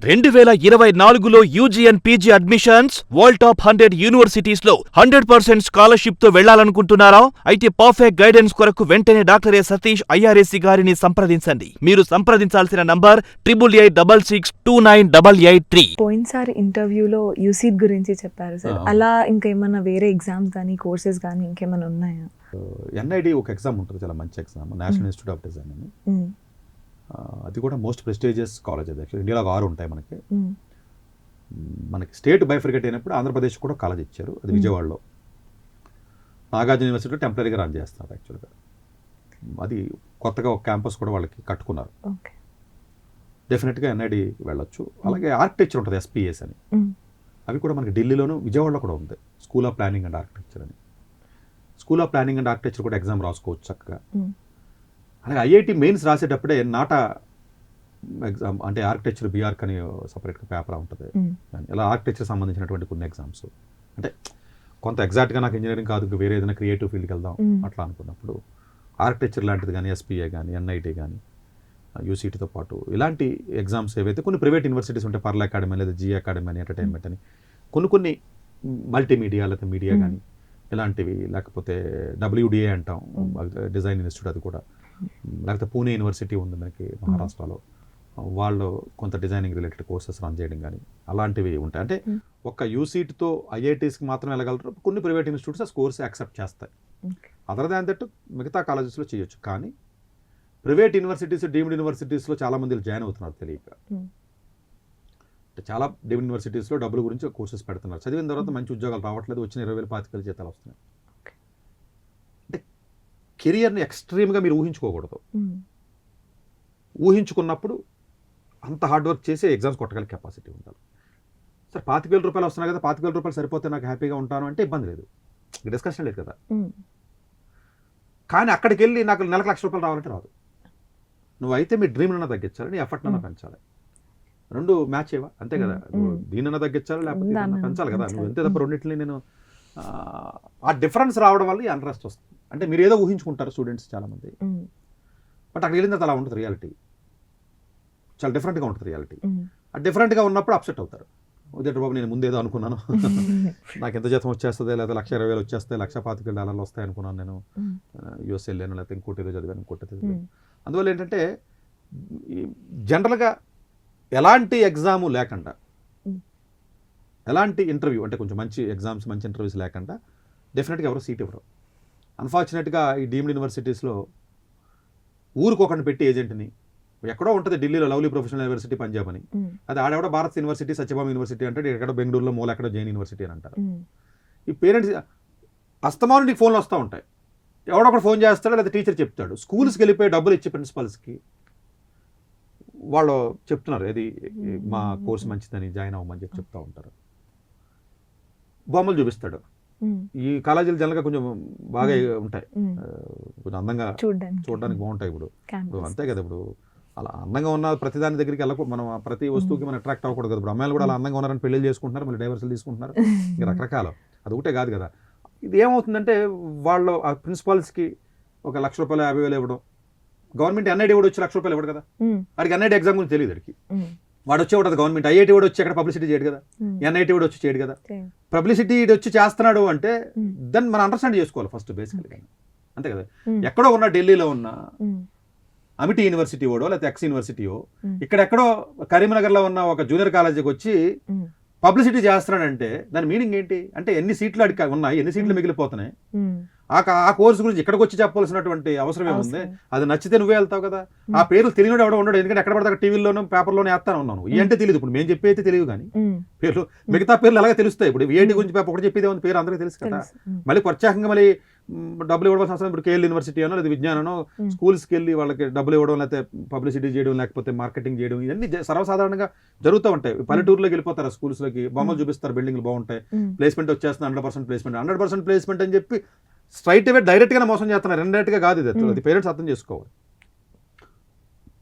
2024లో UG and PG admissions world top 100 universities లో 100% scholarship తో వెళ్లాలనుకుంటున్నారా? అయితే పర్ఫెక్ట్ గైడెన్స్ కొరకు వెంటనే డాక్టర్ సతీష్ ఐఆర్ఎస్సి గారిని సంప్రదించండి. మీరు సంప్రదించాల్సిన నంబర్ 8886629883. పోయినసారి ఇంటర్వ్యూలో యూసీట్ గురించి చెప్పారు సార్. అలా ఇంకేమన్నా వేరే ఎగ్జామ్స్ కానీ కోర్సెస్ కానీ ఇంకేమైనా ఉన్నాయా? ఎన్ఐడి ఒక ఎగ్జామ్ ఉంటుంది, చాలా మంచి exam, national institute of design అని. అది కూడా మోస్ట్ ప్రెస్టీజియస్ కాలేజ్. అది యాక్చువల్లీ ఇండియాలో 6 ఉంటాయి మనకి. మనకి స్టేట్ బైఫర్గేట్ అయినప్పుడు ఆంధ్రప్రదేశ్ కూడా కాలేజ్ ఇచ్చారు, అది విజయవాడలో. నాగార్జున యూనివర్సిటీలో టెంపరీగా రన్ చేస్తున్నారు యాక్చువల్గా. అది కొత్తగా ఒక క్యాంపస్ కూడా వాళ్ళకి కట్టుకున్నారు. డెఫినెట్గా ఎన్ఐడి వెళ్ళొచ్చు. అలాగే ఆర్కిటెక్చర్ ఉంటుంది, ఎస్పీఎస్ అని. అవి కూడా మనకి ఢిల్లీలోను విజయవాడలో కూడా ఉంది, school of planning and architecture అని. School of planning and architecture కూడా ఎగ్జామ్ రాసుకోవచ్చు చక్కగా. అలాగే ఐఐటి మెయిన్స్ రాసేటప్పుడే నాటా ఎగ్జామ్ అంటే ఆర్కిటెక్చర్ బీఆర్క్ అని సపరేట్గా పేపర్ ఉంటుంది. ఇలా ఆర్కిటెక్చర్ సంబంధించినటువంటి కొన్ని ఎగ్జామ్స్, అంటే కొంత ఎగ్జాక్ట్గా నాకు ఇంజనీరింగ్ కాదు, వేరే ఏదైనా క్రియేటివ్ ఫీల్డ్కి వెళ్దాం అట్లా అనుకున్నప్పుడు ఆర్కిటెక్చర్ లాంటిది కానీ, ఎస్పీఏ కానీ, ఎన్ఐటి కానీ, యూసీటీతో పాటు ఇలాంటి ఎగ్జామ్స్ ఏవైతే కొన్ని ప్రైవేట్ యూనివర్సిటీస్ ఉంటాయి, పర్ల్ అకాడమీ లేదా జీ అకాడమీ అని, ఎంటర్టైన్మెంట్ అని, కొన్ని మల్టీమీడియా లేదా మీడియా కానీ ఇలాంటివి, లేకపోతే డబ్ల్యూడిఏ అంటాం, డిజైన్ ఇన్స్టిట్యూట్, అది కూడా. లేకపోతే పూణే యూనివర్సిటీ ఉంది మనకి మహారాష్ట్రలో, వాళ్ళు కొంత డిజైనింగ్ రిలేటెడ్ కోర్సెస్ రన్ చేయడం కానీ అలాంటివి ఉంటాయి. అంటే ఒక్క యూసీట్తో ఐఐటీస్కి మాత్రం వెళ్ళగలరు, కొన్ని ప్రైవేట్ ఇన్స్టిట్యూట్స్ ఆ కోర్స్ యాక్సెప్ట్ చేస్తాయి. అదర్ దాన్ దట్ మిగతా కాలేజెస్లో చేయొచ్చు. కానీ ప్రైవేట్ యూనివర్సిటీస్, డీమ్డ్ యూనివర్సిటీస్లో చాలామంది జాయిన్ అవుతున్నారు తెలియక. చాలా డీమ్డ్ యూనివర్సిటీస్లో డబ్బుల గురించి కోర్సెస్ పెడుతున్నారు, చదివిన తర్వాత మంచి ఉద్యోగాలు రావట్లేదు, వచ్చిన 20,000 25,000 జీతాలు వస్తున్నాయి. అంటే కెరియర్ని ఎక్స్ట్రీమ్గా మీరు ఊహించుకోకూడదు. ఊహించుకున్నప్పుడు అంత హార్డ్ వర్క్ చేసి ఎగ్జామ్స్ కొట్టగల కెపాసిటీ ఉండాలి. సార్ 25,000 రూపాయలు వస్తున్నాయి కదా, 25,000 రూపాయలు సరిపోతే నాకు హ్యాపీగా ఉంటాను అంటే ఇబ్బంది లేదు, డిస్కషన్ లేదు కదా. కానీ అక్కడికి వెళ్ళి నాకు నెలకు ₹1,00,000 రావాలంటే రాదు. నువ్వైతే మీ డ్రీమ్నన్నా తగ్గించాలి, నీ ఎఫర్ట్నన్నా పెంచాలి, రెండు మ్యాచ్ అయ్యవా అంతే కదా. నువ్వు దీనన్నా తగ్గించాలి, లేకపోతే పెంచాలి కదా. నువ్వు అంతే తప్ప రెండింటిని నేను ఆ డిఫరెన్స్ రావడం వల్ల ఈ ఇంట్రెస్ట్ వస్తుంది. అంటే మీరు ఏదో ఊహించుకుంటారు స్టూడెంట్స్ చాలామంది, బట్ అక్కడికి వెళ్ళిన తర్వాత అలా ఉంటుంది రియాలిటీ, చాలా డిఫరెంట్గా ఉంటుంది రియాలిటీ. ఆ డిఫరెంట్గా ఉన్నప్పుడు అప్సెట్ అవుతారు. ఉదయం బాబు నేను ముందేదో అనుకున్నాను, నాకు ఎంత జీతం వచ్చేస్తుంది, లేదా $1,20,000 వచ్చేస్తాయి, $125,000 వస్తాయి అనుకున్నాను, నేను యూఎస్ వెళ్ళాను, లేకపోతే ఇంకోటి ఏదో చదివాను, ఇంకోటి చదివాను. అందువల్ల ఏంటంటే జనరల్గా ఎలాంటి ఎగ్జాము లేకుండా, ఎలాంటి ఇంటర్వ్యూ అంటే కొంచెం మంచి ఎగ్జామ్స్, మంచి ఇంటర్వ్యూస్ లేకుండా డెఫినెట్గా ఎవరో సీట్ ఇవ్వరు. అన్ఫార్చునేట్గా ఈ డీమ్డ్ యూనివర్సిటీస్లో ఊరికొకరిని పెట్టి ఏజెంట్ని, ఎక్కడో ఉంటుంది ఢిల్లీలో లవ్లీ ప్రొఫెషనల్ యూనివర్సిటీ పంజాబ్ అని, అది ఆడెవడో భారత్ యూనివర్సిటీ, సత్యభామ యూనివర్సిటీ అంటే ఎక్కడో బెంగళూరులో మూల ఎక్కడో జైన్ యూనివర్సిటీ అని అంటారు. ఈ పేరెంట్స్ అస్తమానం నీకు ఫోన్లు వస్తూ ఉంటాయి, ఎవడొకడు ఫోన్ చేస్తాడో లేదా టీచర్ చెప్తాడు. స్కూల్స్కి వెళ్ళిపోయి డబ్బులు ఇచ్చి ప్రిన్సిపల్స్కి వాళ్ళు చెప్తున్నారు ఏది మా కోర్స్ మంచిదని, జాయిన్ అవ్వమని చెప్తూ ఉంటారు. బొమ్మలు చూపిస్తాడు. ఈ కాలేజీలు జనరల్గా కొంచెం బాగా ఉంటాయి, కొంచెం అందంగా చూడడానికి బాగుంటాయి. ఇప్పుడు అంతే కదా, ఇప్పుడు అలా అందంగా ఉన్న ప్రతి దాని దగ్గరికి వెళ్ళకు, మనం ప్రతి వస్తువుకి మనం అట్రాక్ట్ అవ్వకూడదు కదా. ఇప్పుడు అమ్మాయిలు కూడా అలా అందంగా ఉన్నారని పెళ్లి చేసుకుంటున్నారు, మళ్ళీ డైవర్సులు తీసుకుంటున్నారు, ఇంకా రకరకాల. అది ఒకటే కాదు కదా. ఇది ఏమవుతుందంటే వాళ్ళు ఆ ప్రిన్సిపాల్స్కి ఒక ₹1,00,000 50,000 ఇవ్వడం, గవర్నమెంట్ ఎన్ఐడి కూడా వచ్చి ₹1,00,000 ఇవ్వడు కదా. వాడికి ఎన్ఐడి ఎగ్జామ్ గురించి తెలియదు, వాడికి వాడు వచ్చే ఉంటుంది గవర్నమెంట్. ఐఐటి కూడా వచ్చి అక్కడ పబ్లిసిటీ చేయడు కదా, ఎన్ఐటి కూడా వచ్చి చేయడు కదా. పబ్లిసిటీ వచ్చి చేస్తున్నాడు అంటే దాన్ని మనం అండర్స్టాండ్ చేసుకోవాలి ఫస్ట్ బేసికల్గా, అంతే కదా. ఎక్కడో ఉన్న ఢిల్లీలో ఉన్న అమిటి యూనివర్సిటీ ఓడో లేకపోతే ఎక్స్ యూనివర్సిటీయో ఇక్కడెక్కడో కరీంనగర్లో ఉన్న ఒక జూనియర్ కాలేజీకి వచ్చి పబ్లిసిటీ చేస్తున్నాడంటే దాని మీనింగ్ ఏంటి అంటే ఎన్ని సీట్లు అడిగి ఉన్నాయి, ఎన్ని సీట్లు మిగిలిపోతున్నాయి, ఆ కోర్సు గురించి ఇక్కడికి వచ్చి చెప్పాల్సినటువంటి అవసరం ఏముంది. అది నచ్చితే నువ్వే వెళ్తావు కదా. ఆ పేర్లు తెలియదు ఎవడో ఉండడు, ఎందుకంటే ఎక్కడ పడతా టీవీలోనూ పేపర్లోనే వేస్తాను ఉన్నాను. ఈ అంటే తెలియదు, ఇప్పుడు మేము చెప్పి అయితే తెలియదు, కానీ పేర్లు మిగతా పేర్లు అలాగే తెలుస్తాయి. ఇప్పుడు వీఐటి గురించి ఒకటి చెప్పేది ఉంది, పేరు అందరికీ తెలుసు కదా. మళ్ళీ ప్రత్యేకంగా మళ్ళీ డబ్బులు ఇవ్వడం అవసరం. ఇప్పుడు కేఎల్ యూనివర్సిటీ అనో లేదా విజ్ఞానో స్కూల్స్కి వెళ్ళి వాళ్ళకి డబ్బులు ఇవ్వడం, లేకపోతే పబ్లిసిటీ చేయడం, లేకపోతే మార్కెటింగ్ చేయడం, ఇవన్నీ సర్వసాధారణంగా జరుగుతూ ఉంటాయి. పల్లెటూరులోకి వెళ్ళిపోతారు, స్కూల్స్లోకి బొమ్మలు చూపిస్తారు, బిల్డింగ్లు బాగుంటాయి, ప్లేస్మెంట్ వచ్చేస్తుంది, 100% ప్లేస్మెంట్, 100% ప్లేస్మెంట్ అని చెప్పి స్ట్రైట్ అవే డైరెక్ట్గానే మోసం చేస్తున్నారు. ఇండైరెక్ట్గా కాదు ఇది, అది పేరెంట్స్ అర్థం చేసుకోవాలి.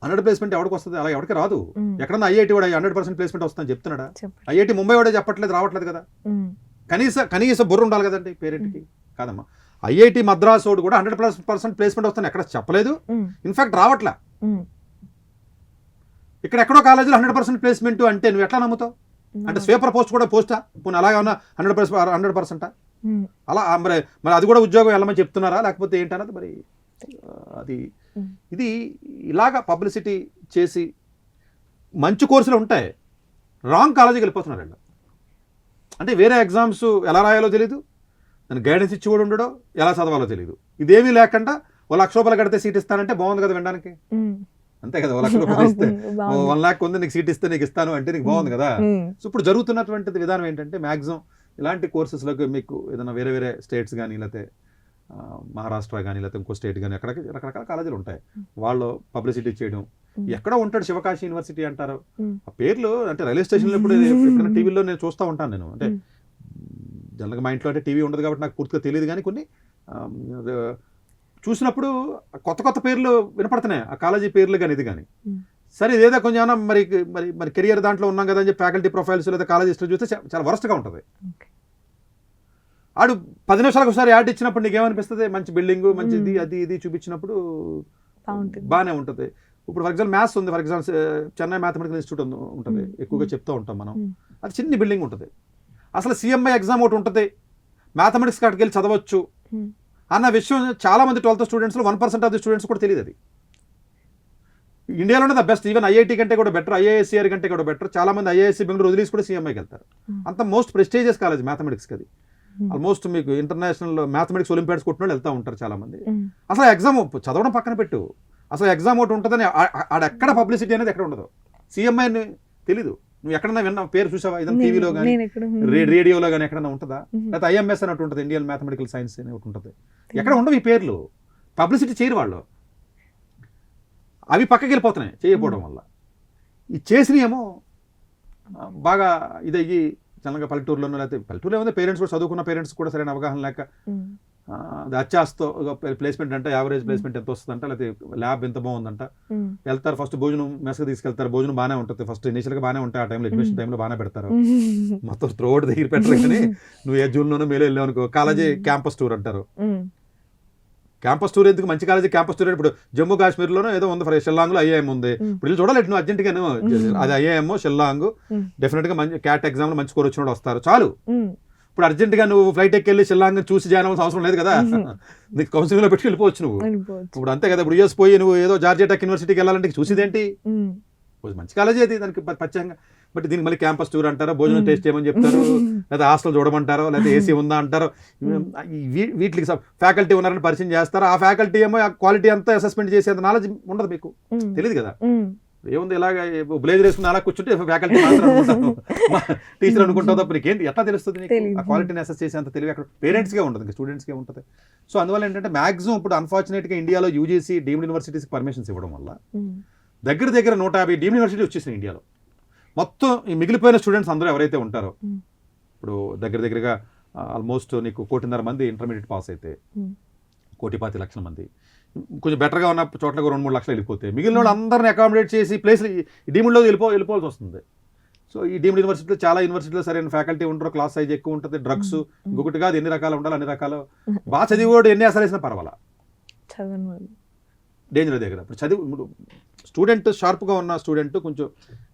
100 ప్లేస్మెంట్ ఎవరికి వస్తుంది, అలా ఎవరికి రాదు. ఎక్కడన్నా ఐఐటి వాడు 100% ప్లేస్మెంట్ వస్తుందని చెప్తున్నాడా? ఐఐటి ముంబై వాడే చెప్పట్లేదు, రావట్లేదు కదా. కనీస బుర్ర ఉండాలి కదండి పేరెంట్కి. కాదమ్మా, ఐఐటి మద్రాస్ వాడు కూడా 100% ప్లేస్మెంట్ వస్తాను ఎక్కడ చెప్పలేదు, ఇన్ఫాక్ట్ రావట్లే. ఇక్కడ ఎక్కడో కాలేజీలో 100% ప్లేస్మెంట్ అంటే నువ్వు ఎట్లా నమ్ముతావు? అంటే స్వీపర్ పోస్ట్ కూడా పోస్టా? పోనీ అలాగే ఉన్నా 100%? అలా మరి అది కూడా ఉద్యోగం వెళ్ళమని చెప్తున్నారా లేకపోతే ఏంటన్నది మరి అది ఇది ఇలాగా పబ్లిసిటీ చేసి మంచి కోర్సులు ఉంటాయి, రాంగ్ కాలేజీకి వెళ్ళిపోతున్నారు వీళ్ళు. అంటే వేరే ఎగ్జామ్స్ ఎలా రాయాలో తెలియదు, దాని గైడెన్స్ ఇచ్చి కూడా ఉండడో, ఎలా చదవాలో తెలియదు. ఇదేమీ లేకుండా ఓ 1,00,000 రూపాయలు కడితే సీట్ ఇస్తానంటే బాగుంది కదా వినడానికి, అంతే కదా. 1,00,000 రూపాయలు ఇస్తే 1 lakh ఉంది నీకు సీట్ ఇస్తే నీకు ఇస్తాను అంటే నీకు బాగుంది కదా. సో ఇప్పుడు జరుగుతున్నటువంటి విధానం ఏంటంటే మ్యాక్సిమం ఇలాంటి కోర్సెస్లోకి మీకు ఏదైనా వేరే వేరే స్టేట్స్ కానీ లేకపోతే మహారాష్ట్ర కానీ లేకపోతే ఇంకో స్టేట్ కానీ అక్కడికి రకరకాల కాలేజీలు ఉంటాయి, వాళ్ళు పబ్లిసిటీ చేయడం. ఎక్కడో ఉంటాడు శివకాశి యూనివర్సిటీ అంటారు, ఆ పేర్లు అంటే రైల్వే స్టేషన్లో ఇప్పుడు ఎప్పుడైనా టీవీలో నేను చూస్తూ ఉంటాను. నేను అంటే జనరల్గా మా ఇంట్లో అంటే టీవీ ఉండదు కాబట్టి నాకు పూర్తిగా తెలియదు, కానీ కొన్ని చూసినప్పుడు కొత్త కొత్త పేర్లు వినపడుతున్నాయి, ఆ కాలేజీ పేర్లు కానీ ఇది కానీ. సరే ఇదేదో కొంచెం ఏమన్నా మరి మరి మరి కెరియర్ దాంట్లో ఉన్నాం కదా అని చెప్పి ఫ్యాకల్టీ ప్రొఫైల్స్ లేదా కాలేజ్ హిస్టరీ చూస్తే చాలా వరస్ట్గా ఉంటుంది. ఆడు 10 నిమిషాలకు ఒకసారి యాడ్ ఇచ్చినప్పుడు నీకేమనిపిస్తుంది? మంచి బిల్డింగ్ మంచిది అది ఇది చూపించినప్పుడు బాగానే ఉంటుంది. ఇప్పుడు ఫర్ ఎగ్జాంపుల్ మ్యాథ్స్ ఉంది, for example Chennai mathematical institute ఉంటుంది, ఎక్కువగా చెప్తూ ఉంటాం మనం. అది చిన్న బిల్డింగ్ ఉంటుంది. అసలు CMI ఎగ్జామ్ ఒకటి ఉంటుంది, మ్యాథమెటిక్స్ కాడికి వెళ్ళి చదవచ్చు అన్న విషయం చాలా మంది 12th స్టూడెంట్స్లో 1% ఆఫ్ ది స్టూడెంట్స్ కూడా తెలియదు. అది ఇండియాలోనే ద బెస్ట్, ఈవెన్ IIT కంటే కూడా బెటర్, IISc కంటే కూడా బెటర్. చాలా మంది IISc బెంగళూరు వదిలేసి కూడా CMIకి వెళ్తారు. అంత మోస్ట్ ప్రెస్టీజియస్ కాలేజ్ మ్యాథమెటిక్స్కి. అది ఆల్మోస్ట్ మీకు ఇంటర్నేషనల్ మ్యాథమెటిక్స్ ఒలింపియాడ్స్ కొట్టిన వాళ్ళు వెళ్తూ ఉంటారు చాలా మంది. అసలు ఎగ్జామ్ చదవడం పక్కన పెట్టు, అసలు ఎగ్జామ్ ఒకటి ఉంటుందని ఆడెక్కడ పబ్లిసిటీ అనేది ఎక్కడ ఉండదు. CMI అని తెలీదు. నువ్వు ఎక్కడన్నా విన్నా పేరు చూసావా? ఇదంతా టీవీలో కానీ రేడియోలో కానీ ఎక్కడన్నా ఉంటుందా? లేకపోతే IMS అని ఒకటి ఉంటుంది, ఇండియన్ మ్యాథమెటికల్ సైన్స్ అని ఒకటి ఉంటుంది. ఎక్కడ ఉండవు ఈ పేర్లు, పబ్లిసిటీ చేయరు వాళ్ళు. అవి పక్కకి వెళ్ళిపోతున్నాయి చేయకపోవడం వల్ల. ఈ చేసినేమో బాగా ఇదయ్యి జనరల్గా పల్లెటూరులోనూ లేకపోతే పల్లెటూరులో ఏమైనా పేరెంట్స్ కూడా చదువుకున్న పేరెంట్స్ కూడా సరైన అవగాహన లేక అది అచ్చాస్తో ప్లేస్మెంట్ అంటే యావరేజ్ ప్లేస్మెంట్ ఎంత వస్తుందంట, లేకపోతే ల్యాబ్ ఎంత బాగుందంట వెళ్తారు. ఫస్ట్ భోజనం మెస్గా తీసుకెళ్తారు, భోజనం బాగానే ఉంటుంది, ఫస్ట్ ఇనిషియల్గా బాగానే ఉంటాయి, ఆ టైంలో అడ్మిషన్ టైంలో బాగానే పెడతారు, మొత్తం త్రోడ్ దగ్గర పెట్టరు. కానీ నువ్వు ఏ జూన్లోనో మేలో వెళ్ళావు అనుకో, కాలేజీ క్యాంపస్ టూర్ అంటారు. క్యాంపస్ టూర్ ఎందుకు? మంచి కాలేజీ క్యాంపస్ టూర్. ఇప్పుడు జమ్మూ కాశ్మీర్లోనో ఏదో ఉంది, ఫర్ షిల్లాంగ్లో IIM ఉంది. ఇప్పుడు వీళ్ళు చూడాలి నువ్వు అర్జెంట్గాను, అది IIM షిల్లాంగ్ డెఫినెట్గా మంచి క్యాట్ ఎగ్జామ్లో మంచి స్కోర్ వచ్చిన వస్తారు చాలు. ఇప్పుడు అర్జెంట్గా నువ్వు ఫ్లైట్ ఎక్కి వెళ్ళి షిల్లాంగ్ చూసి జాయిన్ అవ్వాల్సిన అవసరం లేదు కదా, నీకు కౌన్సిలింగ్లో పెట్టి వెళ్ళిపోవచ్చు నువ్వు. ఇప్పుడు అంతే కదా. ఇప్పుడు US పోయి నువ్వు ఏదో జార్జియా టెక్ యూనివర్సిటీకి వెళ్ళాలంటే చూసేదేంటి? మంచి కాలేజీ అది, దానికి ప్రత్యేకంగా. బట్ దీనికి మళ్ళీ క్యాంపస్ టూర్ అంటారో, భోజనం టేస్ట్ చేయమని చెప్తారు, లేదా హాస్టల్ చూడమంటారో, లేదా AC ఉందా అంటారో. వీటికి ఫ్యాకల్టీ ఉన్నారని పరిచయం చేస్తారు. ఆ ఫ్యాకల్టీ ఏమో ఆ క్వాలిటీ అంతా అసెస్మెంట్ చేసేంత నాలెడ్జ్ ఉండదు, మీకు తెలియదు కదా. ఏముంది ఇలాగ బ్లేజర్ వేసుకుని అలా కూర్చుంటే ఫ్యాకల్టీ టీచర్ అనుకుంటావు తప్ప నీకేంటి ఎట్లా తెలుస్తుంది? నీకు ఆ క్వాలిటీని అసెస్ చేసేంత తెలివి అక్కడ పేరెంట్స్కే ఉంటుంది, ఇంకా స్టూడెంట్స్కే ఉంటుంది. సో అందువల్ల ఏంటంటే మ్యాక్సిమం ఇప్పుడు అన్ఫార్చునేట్గా ఇండియాలో UGC డీమ్డ్ యూనివర్సిటీస్కి పర్మిషన్స్ ఇవ్వడం వల్ల దగ్గర 150 డీమ్డ్ యూనివర్సిటీ వచ్చేసినాయి ఇండియాలో. మొత్తం ఈ మిగిలిపోయిన స్టూడెంట్స్ అందరూ ఎవరైతే ఉంటారో, ఇప్పుడు దగ్గరగా ఆల్మోస్ట్ నీకు 1.5 మంది ఇంటర్మీడియట్ పాస్ అయితే 1.25 మంది, కొంచెం బెటర్గా ఉన్న చోట్ల 2-3 లక్షలు వెళ్ళిపోతే మిగిలిన వాళ్ళు అందరిని అకామిడేట్ చేసి ప్లేస్లు ఈ డీమ్డ్లో వెళ్ళిపోవాల్సి వస్తుంది. సో ఈ డీమ్డ్ యూనివర్సిటీలో చాలా యూనివర్సిటీలో సరైన ఫ్యాకల్టీ ఉంటారు, క్లాస్ సైజ్ ఎక్కువ ఉంటుంది, డ్రగ్స్ ఇంకొకటి కాదు ఎన్ని రకాలు ఉండాలి అన్ని రకాలు. బాగా చదివేవాడు ఎన్ని అసలు వేసినా పర్వాలా, డేంజర్ దగ్గర. ఇప్పుడు చదివి స్టూడెంట్ షార్ప్గా ఉన్న స్టూడెంట్ కొంచెం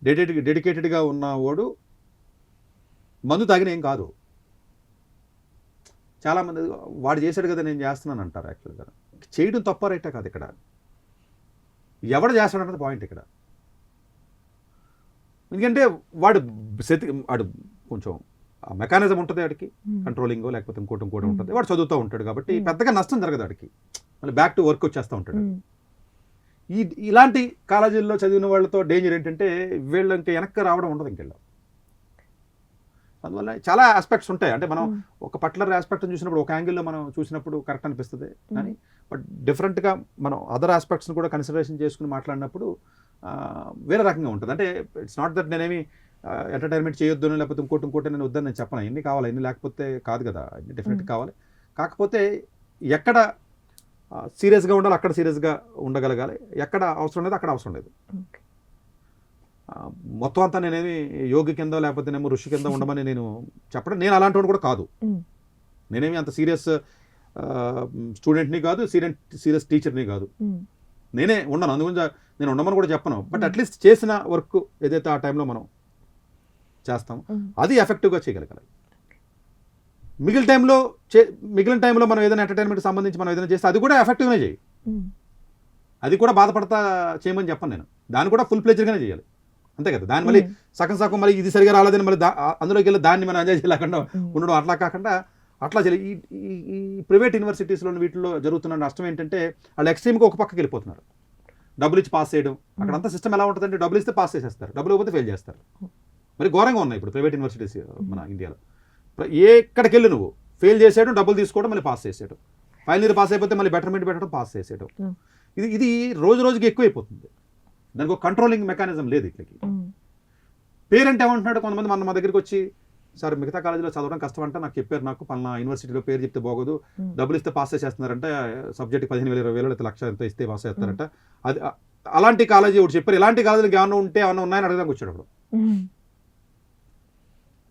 డెడికేటెడ్గా ఉన్నవాడు మందు తాగిన ఏం కాదు. చాలామంది వాడు చేశాడు కదా నేను చేస్తున్నాను అంటారు. యాక్చువల్గా చేయడం తప్ప రైటా కాదు, ఇక్కడ ఎవడు చేస్తాడు అన్నది పాయింట్ ఇక్కడ. ఎందుకంటే వాడు కొంచెం మెకానిజం ఉంటుంది వాడికి, కంట్రోలింగ్ లేకపోతే ఇంకోటి ఉంటుంది, వాడు చదువుతూ ఉంటాడు కాబట్టి పెద్దగా నష్టం జరగదు వాడికి, మళ్ళీ బ్యాక్ టు వర్క్ వచ్చేస్తూ ఉంటాడు. ఇలాంటి కాలేజీల్లో చదివిన వాళ్ళతో డేంజర్ ఏంటంటే వీళ్ళు ఇంకా వెనక్కి రావడం ఉండదు ఇంకెళ్ళ. అందువల్ల చాలా ఆస్పెక్ట్స్ ఉంటాయి. అంటే మనం ఒక పర్టికులర్ ఆస్పెక్ట్ని చూసినప్పుడు ఒక యాంగిల్లో మనం చూసినప్పుడు కరెక్ట్ అనిపిస్తుంది, కానీ బట్ డిఫరెంట్గా మనం అదర్ ఆస్పెక్ట్స్ని కూడా కన్సిడరేషన్ చేసుకుని మాట్లాడినప్పుడు వేరే రకంగా ఉంటుంది. అంటే ఇట్స్ నాట్ దట్ నేనేమి ఎంటర్టైన్మెంట్ చేయొద్దు లేకపోతే ఇంకోటి నేను వద్దని నేను చెప్పను. ఎన్ని కావాలి ఎన్ని లేకపోతే కాదు కదా, అన్ని డెఫినెట్గా కావాలి. కాకపోతే ఎక్కడ సీరియస్గా ఉండాలి అక్కడ సీరియస్గా ఉండగలగాలి, ఎక్కడ అవసరం లేదు అక్కడ అవసరం లేదు. మొత్తం అంతా నేనేమి యోగి కింద లేకపోతే నేమో ఋషి కింద ఉండమని నేను చెప్పడం, నేను అలాంటి వాడు కూడా కాదు. నేనేమి అంత సీరియస్ స్టూడెంట్ని కాదు, సీరియస్ టీచర్ని కాదు. నేనే ఉండను, అందుగురించి నేను ఉండమని కూడా చెప్పను. బట్ అట్లీస్ట్ చేసిన వర్క్ ఏదైతే ఆ టైంలో మనం చేస్తామో అది ఎఫెక్టివ్గా చేయగలగాలి. మిగిలిన టైంలో మనం ఏదైనా ఎంటర్టైన్మెంట్ సంబంధించి మనం ఏదైనా చేస్తే అది కూడా ఎఫెక్టివ్గానే చేయి. అది కూడా బాధపడతా చేయమని చెప్పను నేను, దాన్ని కూడా ఫుల్ ప్లేజర్గానే చేయాలి, అంతే కదా. దాన్ని మళ్ళీ సగం మళ్ళీ ఇది సరిగా రాలేదని మళ్ళీ అందులోకి వెళ్ళి దాన్ని మనం ఎంజాయ్ చేయలేకుండా ఉండడం అట్లా కాకుండా అట్లా చేయాలి. ఈ ప్రైవేట్ యూనివర్సిటీస్లో వీటిలో జరుగుతున్న నష్టం ఏంటంటే వాళ్ళు ఎక్స్ట్రీమ్గా ఒక పక్కకి వెళ్ళిపోతున్నారు. డబ్బులు ఇచ్చి పాస్ చేయడం, అక్కడ అంతా సిస్టమ్ ఎలా ఉంటుందంటే డబ్బులు ఇస్తే పాస్ చేసేస్తారు, డబ్బులు ఇవ్వకపోతే ఫెయిల్ చేస్తారు. మరి ఘోరంగా ఉన్నాయి ఇప్పుడు ప్రైవేట్ యూనివర్సిటీస్ మన ఇండియాలో. ఎక్కడికి వెళ్ళి నువ్వు ఫెయిల్ చేసేయడం, డబ్బులు తీసుకోవడం, మళ్ళీ పాస్ చేసేయడం, ఫైనల్ ఇయర్ పాస్ అయిపోతే మళ్ళీ బెటర్మెంట్ పెట్టడం, పాస్ చేసేయడం. ఇది రోజు రోజుకి ఎక్కువైపోతుంది. దానికి ఒక కంట్రోలింగ్ మెకానిజం లేదు ఇట్లకి. పేరెంట్ ఏమంటున్నాడు, కొంతమంది మా దగ్గరికి వచ్చి సార్ మిగతా కాలేజీలో చదవడం కష్టం అంటే నాకు చెప్పారు, నాకు పలానా యూనివర్సిటీలో పేరు చెప్తే బాగోదు, డబ్బులు ఇస్తే పాస్ చేస్తున్నారంటే సబ్జెక్ట్ 15,000 20,000 అయితే లక్ష ఎంత ఇస్తే పాస్ చేస్తారంట. అది అలాంటి కాలేజీ ఒకటి చెప్పారు. ఇలాంటి కాలేజీలకు ఏమన్నా ఉన్నాయని అడగడానికి వచ్చాడు అప్పుడు.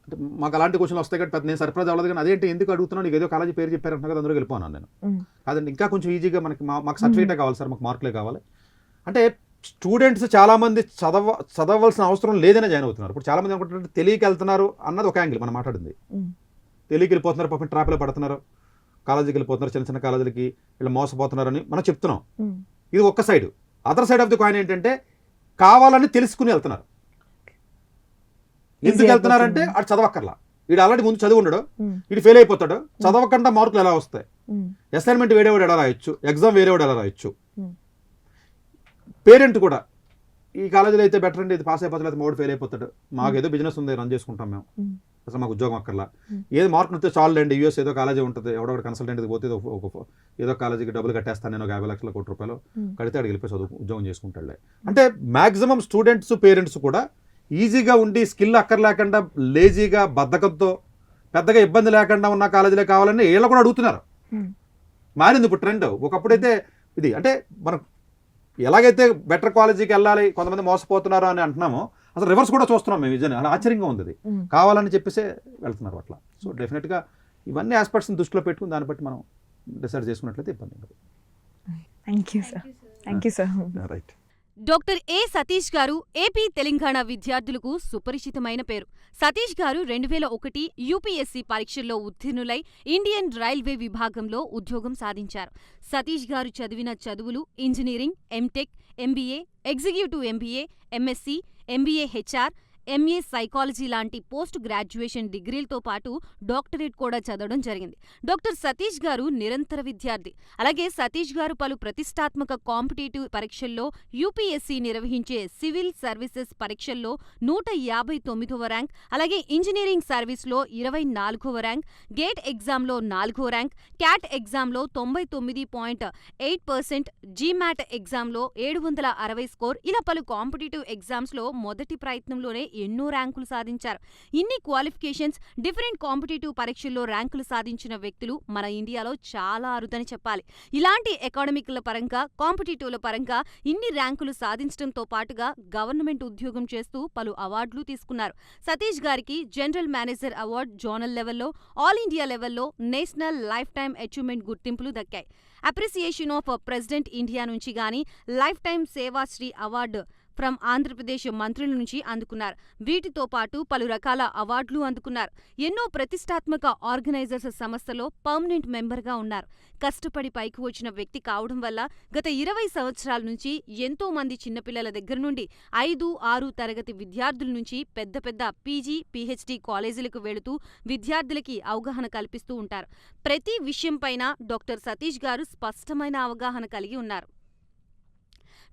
అంటే మాకు అలాంటి క్వశ్చన్లు వస్తాయి కాబట్టి నేను సర్ప్రైజ్ అవ్వలేదు, కానీ అదేంటి ఎందుకు అడుగుతున్నాను, నీకు ఏదో కాలేజీ పేరు చెప్పారంటున్నా కదా, అందులో వెళ్ళిపోన్నాను నేను. కాదండి ఇంకా కొంచెం ఈజీగా మాకు సర్టిఫికేటే కావాలి సార్, మాకు మార్కులే కావాలి అంటే. స్టూడెంట్స్ చాలామంది చదవాల్సిన అవసరం లేదనే జాయిన్ అవుతున్నారు. ఇప్పుడు చాలామంది అనుకుంటున్నారు తెలియకి వెళ్తున్నారు అన్నది ఒక యాంగిల్ మనం మాట్లాడింది. తెలియకి వెళ్ళిపోతున్నారు, పాపం ట్రాప్లో పడుతున్నారు, కాలేజీకి వెళ్ళిపోతున్నారు, చిన్న చిన్న కాలేజీలకి వీళ్ళు మోసపోతున్నారని మనం చెప్తున్నాం. ఇది ఒక్క side. Other side of the coin ఏంటంటే కావాలని తెలుసుకుని వెళ్తున్నారు. ఎందుకు వెళ్తున్నారంటే అటు చదవక్కర్లా, వీడు ఆల్రెడీ ముందు చదువు ఉండడు, వీడు ఫెయిల్ అయిపోతాడు, చదవకుండా మార్కులు ఎలా వస్తాయి, అసైన్మెంట్ వేరేవాడు ఎలా రాయొచ్చు, ఎగ్జామ్ వేరేవాడు ఎలా రాయొచ్చు. పేరెంట్ కూడా ఈ కాలేజీలో అయితే బెటర్ అండి, ఇది పాస్ అయిపోతాడు, మోడు ఫెయిల్ అయిపోతాడు, మాకు ఏదో బిజినెస్ ఉంది రన్ చేసుకుంటాం మేము, అసలు మాకు ఉద్యోగం అక్కర్లా, ఏదో మార్కులు వస్తే చాలు అండి, యూఎస్ ఏదో కాలేజీ ఉంటుంది, ఎవడొకటి కన్సల్టెంట్కి పోతే ఏదో కాలేజీకి డబ్బులు కట్టేస్తాను నేను 50 లక్షల కోటి రూపాయలు కడితే అడిగి వెళ్ళిపోయి చదువు ఉద్యోగం చేసుకుంటాడులే. అంటే మ్యాక్సిమం స్టూడెంట్స్ పేరెంట్స్ కూడా ఈజీగా ఉండి స్కిల్ అక్కర్లేకుండా లేజీగా బద్ధకంతో పెద్దగా ఇబ్బంది లేకుండా ఉన్న కాలేజీలే కావాలని వీళ్ళు కూడా అడుగుతున్నారు. మారింది ఇప్పుడు ట్రెండ్. ఒకప్పుడైతే ఇది అంటే మనం ఎలాగైతే బెటర్ కాలేజీకి వెళ్ళాలి, కొంతమంది మోసపోతున్నారు అని అంటున్నామో అసలు రివర్స్ కూడా చూస్తున్నాం మేము. నిజంగా అలా ఆశ్చర్యంగా ఉంది, అది కావాలని చెప్పేసి వెళ్తున్నారు అట్లా. సో డెఫినెట్గా ఇవన్నీ ఆస్పెక్ట్స్ని దృష్టిలో పెట్టుకుని దాన్ని బట్టి మనం డిసైడ్ చేసుకున్నట్లయితే ఇబ్బంది ఉండదు. Thank you sir. Right. Doctor ఏ సతీష్ గారు ఏపీ తెలంగాణ విద్యార్థులకు సుపరిచితమైన పేరు. సతీష్ గారు 2001 యూపీఎస్సీ పరీక్షల్లో ఉత్తీర్ణులై ఇండియన్ రైల్వే విభాగంలో ఉద్యోగం సాధించారు. సతీష్ గారు చదివిన చదువులు engineering, MTech, MBA, executive MBA, MSc, MBA HR, MA psychology లాంటి పోస్ట్ గ్రాడ్యుయేషన్ డిగ్రీలతో పాటు డాక్టరేట్ కూడా చదవడం జరిగింది. డాక్టర్ సతీష్ గారు నిరంతర విద్యార్థి. అలాగే సతీష్ గారు పలు ప్రతిష్టాత్మక కాంపిటేటివ్ పరీక్షల్లో యూపీఎస్సీ నిర్వహించే సివిల్ సర్వీసెస్ పరీక్షల్లో 159వ ర్యాంక్, అలాగే ఇంజనీరింగ్ సర్వీస్లో 24వ ర్యాంక్, గేట్ ఎగ్జామ్లో 4వ ర్యాంక్, క్యాట్ ఎగ్జామ్లో 99.8%, జీమాట్ ఎగ్జామ్లో 760 స్కోర్, ఇలా పలు కాంపిటేటివ్ ఎగ్జామ్స్లో మొదటి ప్రయత్నంలోనే ఎన్నో ర్యాంకులు సాధించారు. ఇన్ని క్వాలిఫికేషన్స్, డిఫరెంట్ కాంపిటేటివ్ పరీక్షల్లో ర్యాంకులు సాధించిన వ్యక్తులు మన ఇండియాలో చాలా అరుదని చెప్పాలి. ఇలాంటి అకాడమిక్ల పరంగా, కాంపిటేటివ్ల పరంగా ఇన్ని ర్యాంకులు సాధించడంతో పాటుగా గవర్నమెంట్ ఉద్యోగం చేస్తూ పలు అవార్డులు తీసుకున్నారు. సతీష్ గారికి జనరల్ మేనేజర్ అవార్డు జోనల్ లెవెల్లో, ఆల్ ఇండియా లెవెల్లో నేషనల్ లైఫ్ టైమ్ అచీవ్మెంట్ గుర్తింపులు దక్కాయి. అప్రిసియేషన్ ఆఫ్ ప్రెసిడెంట్ ఇండియా నుంచి గానీ lifetime Sevashri award from Andhra Pradesh మంత్రుల నుంచి అందుకున్నారు. వీటితో పాటు పలు రకాల అవార్డులు అందుకున్నారు. ఎన్నో ప్రతిష్టాత్మక ఆర్గనైజర్స్ సంస్థలో పర్మనెంట్ మెంబర్గా ఉన్నారు. కష్టపడి పైకి వచ్చిన వ్యక్తి కావడం వల్ల గత 20 సంవత్సరాల నుంచి ఎంతో మంది చిన్నపిల్లల దగ్గర నుండి 5, 6 తరగతి విద్యార్థుల నుంచి పెద్ద పెద్ద పీజీ, పీహెచ్డీ కాలేజీలకు వెళుతూ విద్యార్థులకి అవగాహన కల్పిస్తూ ఉంటారు. ప్రతి విషయంపైన డాక్టర్ సతీష్ గారు స్పష్టమైన అవగాహన కలిగి ఉన్నారు.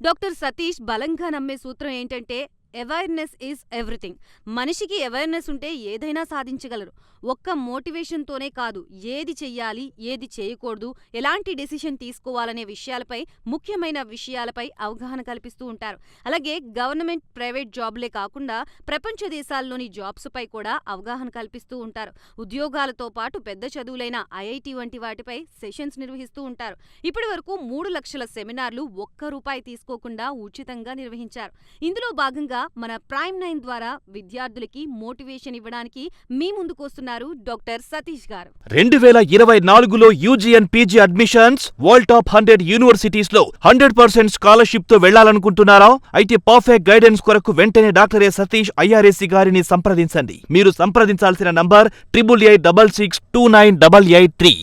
డాక్టర్ సతీష్ బలంగా నమ్మే సూత్రం ఏంటంటే అవేర్నెస్ ఈజ్ ఎవ్రీథింగ్. మనిషికి అవేర్నెస్ ఉంటే ఏదైనా సాధించగలరు. ఒక్క మోటివేషన్తోనే కాదు, ఏది చెయ్యాలి, ఏది చేయకూడదు, ఎలాంటి డెసిషన్ తీసుకోవాలనే విషయాలపై, ముఖ్యమైన విషయాలపై అవగాహన కల్పిస్తూ ఉంటారు. అలాగే గవర్నమెంట్, ప్రైవేట్ జాబ్లే కాకుండా ప్రపంచ దేశాల్లోని జాబ్స్పై కూడా అవగాహన కల్పిస్తూ ఉంటారు. ఉద్యోగాలతో పాటు పెద్ద చదువులైన ఐఐటి వంటి వాటిపై సెషన్స్ నిర్వహిస్తూ ఉంటారు. ఇప్పటి వరకు 3 లక్షల సెమినార్లు ఒక్క రూపాయి తీసుకోకుండా ఉచితంగా నిర్వహించారు. ఇందులో భాగంగా మన ప్రైమ్ 9 ద్వారా విద్యార్థులకి మోటివేషన్ ఇవ్వడానికి మీ ముందుకొస్తున్నారు డాక్టర్ సతీష్ గారు. 2024లో UG and PG admissions world top 100 universities లో 100% స్కాలర్షిప్ తో వెళ్లాలనుకుంటున్నారా? అయితే పర్ఫెక్ట్ గైడెన్స్ కొరకు వెంటనే డాక్టర్ సతీష్ ఐఆర్ఏసీ గారిని సంప్రదించండి. మీరు సంప్రదించాల్సిన నంబర్ 8886629883.